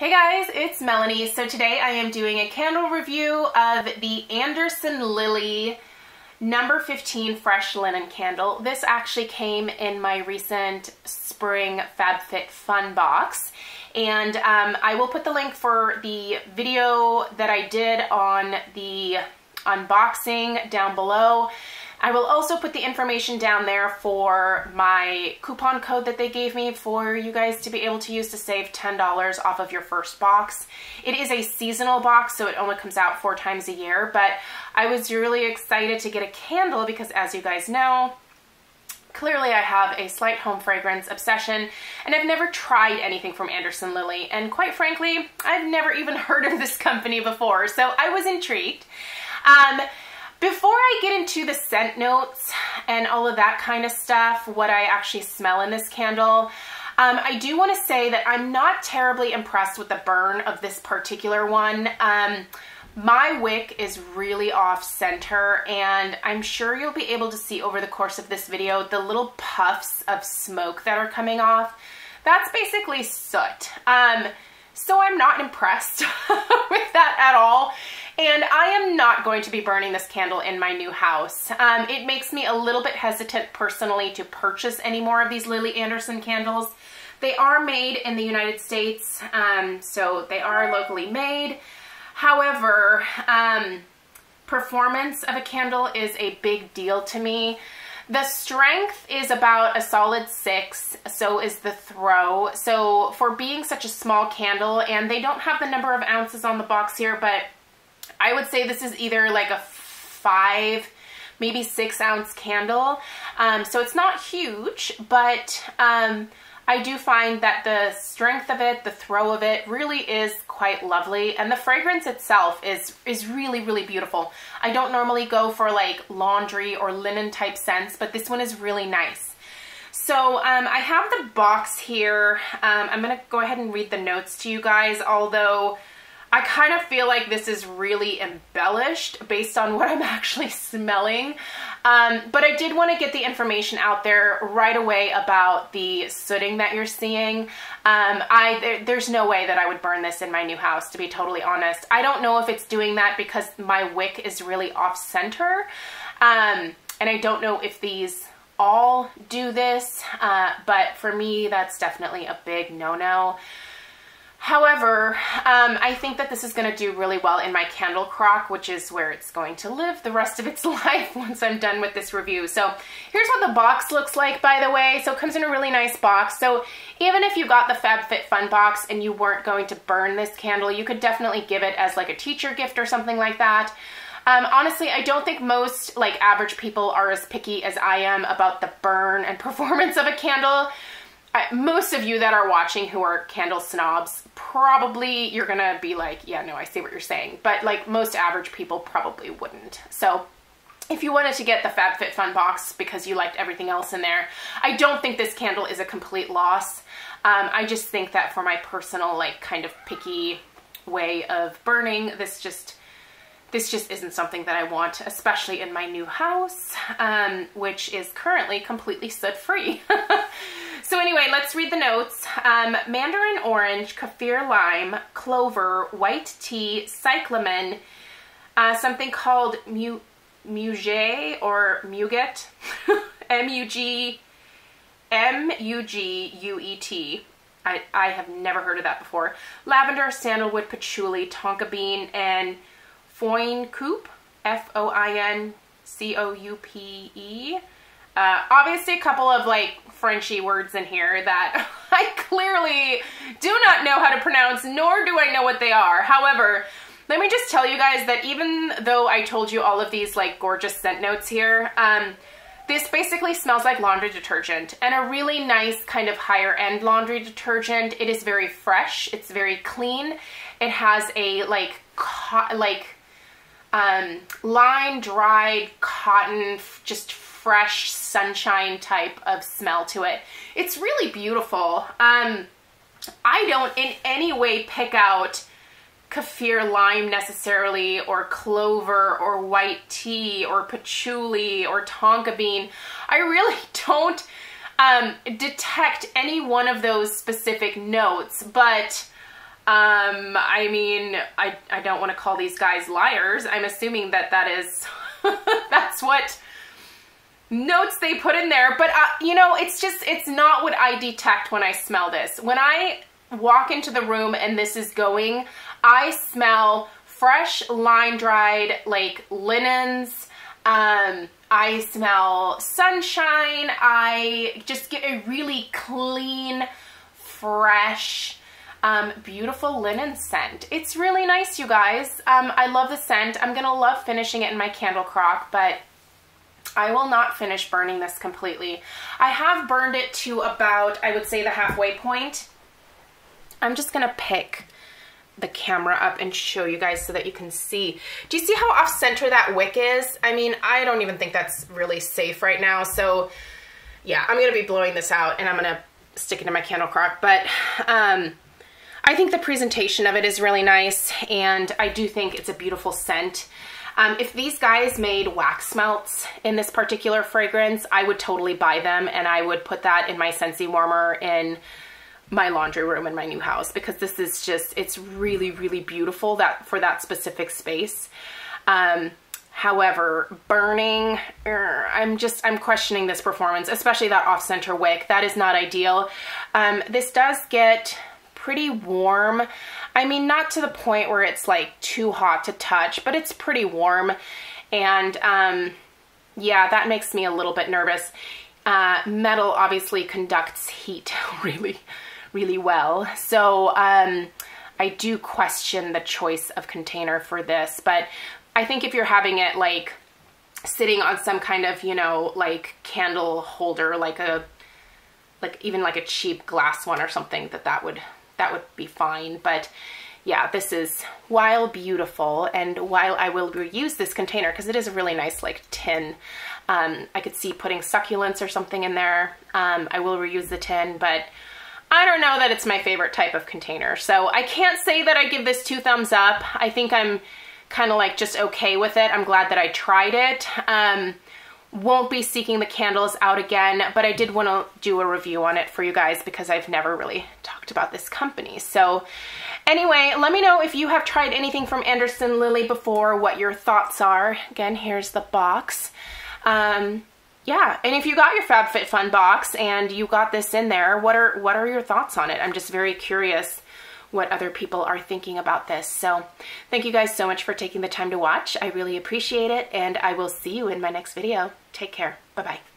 Hey guys, it's Melanie. So today I am doing a candle review of the Anderson Lilley number 15 fresh linen candle. This actually came in my recent spring FabFitFun box, and I will put the link for the video that I did on the unboxing down below. I will also put the information down there for my coupon code that they gave me for you guys to be able to use to save $10 off of your first box. It is a seasonal box, so it only comes out 4 times a year, but I was really excited to get a candle because, as you guys know, clearly I have a slight home fragrance obsession, and I've never tried anything from Anderson Lilley, and quite frankly, I've never even heard of this company before, so I was intrigued. Before I get into the scent notes and all of that kind of stuff, what I actually smell in this candle, I do want to say that I'm not terribly impressed with the burn of this particular one. My wick is really off center, and I'm sure you'll be able to see over the course of this video the little puffs of smoke that are coming off. That's basically soot. So I'm not impressed with that at all. And I am not going to be burning this candle in my new house. It makes me a little bit hesitant personally to purchase any more of these Lilley Anderson candles. They are made in the United States, so they are locally made. However, performance of a candle is a big deal to me. The strength is about a solid 6, so is the throw. So for being such a small candle, and they don't have the number of ounces on the box here, but I would say this is either like a 5, maybe 6 ounce candle. So it's not huge, but I do find that the strength of it, the throw of it really is quite lovely. And the fragrance itself is really, really beautiful. I don't normally go for like laundry or linen type scents, but this one is really nice. So I have the box here. I'm gonna go ahead and read the notes to you guys, although I kind of feel like this is really embellished based on what I'm actually smelling. But I did want to get the information out there right away about the sooting that you're seeing. There's no way that I would burn this in my new house, to be totally honest. I don't know if it's doing that because my wick is really off center. And I don't know if these all do this, but for me, that's definitely a big no-no. However, I think that this is going to do really well in my candle crock, which is where it's going to live the rest of its life once I'm done with this review. So here's what the box looks like, by the way. So it comes in a really nice box. So even if you got the FabFitFun box and you weren't going to burn this candle, you could definitely give it as like a teacher gift or something like that. Honestly, I don't think most like average people are as picky as I am about the burn and performance of a candle. Most of you that are watching who are candle snobs, probably you're gonna be like, yeah, no, I see what you're saying. But like most average people probably wouldn't. So if you wanted to get the FabFitFun box because you liked everything else in there, I don't think this candle is a complete loss. I just think that for my personal like kind of picky way of burning, this just isn't something that I want, especially in my new house, which is currently completely soot-free. So anyway, let's read the notes. Mandarin orange, kaffir lime, clover, white tea, cyclamen, something called muguet or muguet, M-U-G-U-E-T. I have never heard of that before. Lavender, sandalwood, patchouli, tonka bean, and foin coupe, F-O-I-N-C-O-U-P-E. Obviously a couple of like Frenchy words in here that I clearly do not know how to pronounce, nor do I know what they are. However, let me just tell you guys that even though I told you all of these like gorgeous scent notes here, this basically smells like laundry detergent, and a really nice kind of higher end laundry detergent. It is very fresh. It's very clean. It has a line dried cotton, just fresh sunshine type of smell to it. It's really beautiful. I don't in any way pick out kaffir lime necessarily, or clover, or white tea, or patchouli, or tonka bean. I really don't detect any one of those specific notes, but I mean, I don't want to call these guys liars. I'm assuming that that is, that's what notes they put in there. But, you know, it's just, it's not what I detect when I smell this. When I walk into the room and this is going, I smell fresh, line-dried, like, linens. I smell sunshine. I just get a really clean, fresh, beautiful linen scent. It's really nice, you guys. I love the scent. I'm gonna love finishing it in my candle crock, but I will not finish burning this completely. I have burned it to about, I would say, the halfway point. I'm just gonna pick the camera up and show you guys so that you can see. Do you see how off center that wick is? I mean, I don't even think that's really safe right now. So yeah, I'm gonna be blowing this out and I'm gonna stick it in my candle crock. But I think the presentation of it is really nice, and I do think it's a beautiful scent. If these guys made wax melts in this particular fragrance, I would totally buy them, and I would put that in my Scentsy warmer in my laundry room in my new house, because this is just, it's really, really beautiful that for that specific space. However, burning, I'm questioning this performance, especially that off-center wick. That is not ideal. This does get pretty warm. I mean, not to the point where it's like too hot to touch, but it's pretty warm. And yeah, that makes me a little bit nervous. Metal obviously conducts heat really, really well. So I do question the choice of container for this, but I think if you're having it like sitting on some kind of, you know, like candle holder, like even like a cheap glass one or something, that would be fine. But yeah, this is, while beautiful, and while I will reuse this container because it is a really nice like tin, I could see putting succulents or something in there. I will reuse the tin, but I don't know that it's my favorite type of container. So I can't say that I give this 2 thumbs up. I think I'm kind of like just okay with it. I'm glad that I tried it. Won't be seeking the candles out again, but I did want to do a review on it for you guys because I've never really talked about this company. So anyway, let me know if you have tried anything from Anderson Lilley before, what your thoughts are. Again, here's the box. Yeah, and if you got your FabFitFun box and you got this in there, what are your thoughts on it? I'm just very curious what other people are thinking about this. So thank you guys so much for taking the time to watch. I really appreciate it, and I will see you in my next video. Take care. Bye-bye.